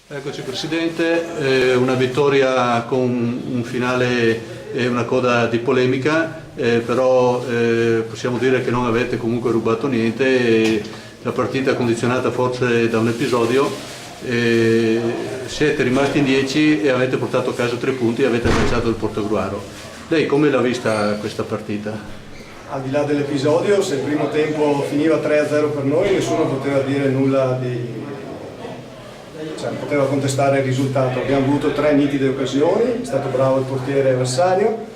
Eccoci Presidente, una vittoria con un finale e una coda di polemica, però possiamo dire che non avete comunque rubato niente, e la partita è condizionata forse da un episodio, siete rimasti in 10 e avete portato a casa 3 punti e avete lanciato il Portogruaro. Lei come l'ha vista questa partita? Al di là dell'episodio, se il primo tempo finiva 3-0 per noi, nessuno poteva dire nulla non poteva contestare il risultato. Abbiamo avuto 3 nitide occasioni, è stato bravo il portiere avversario.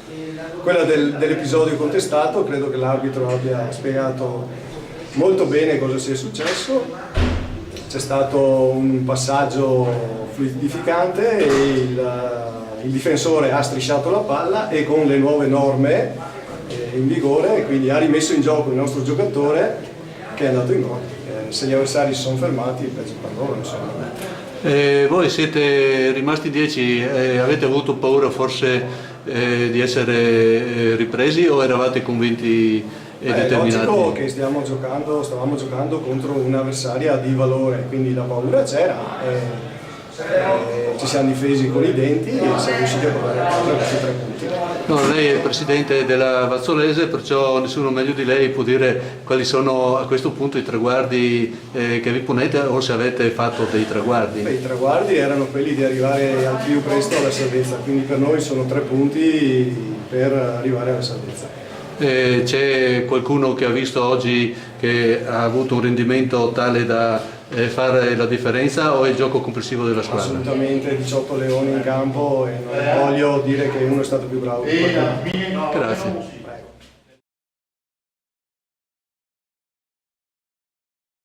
Quella dell'episodio contestato, credo che l'arbitro abbia spiegato molto bene cosa sia successo. C'è stato un passaggio fluidificante e il difensore ha strisciato la palla e con le nuove norme in vigore, quindi ha rimesso in gioco il nostro giocatore che è andato in gol. Se gli avversari si sono fermati, peggio per loro, insomma. Voi siete rimasti 10, avete avuto paura forse di essere ripresi o eravate convinti e determinati? È logico che stavamo giocando contro un'avversaria di valore, quindi la paura c'era. Ci siamo difesi con i denti e siamo riusciti a portare a casa questi 3 punti. No, lei è il presidente della Vazzolese, perciò nessuno meglio di lei può dire quali sono a questo punto i traguardi che vi ponete o se avete fatto dei traguardi. I traguardi erano quelli di arrivare al più presto alla salvezza, quindi per noi sono 3 punti per arrivare alla salvezza. C'è qualcuno che ha visto oggi che ha avuto un rendimento tale da fare la differenza o è il gioco complessivo della squadra? Assolutamente, 18 leoni in campo e non voglio dire che uno è stato più bravo. Grazie.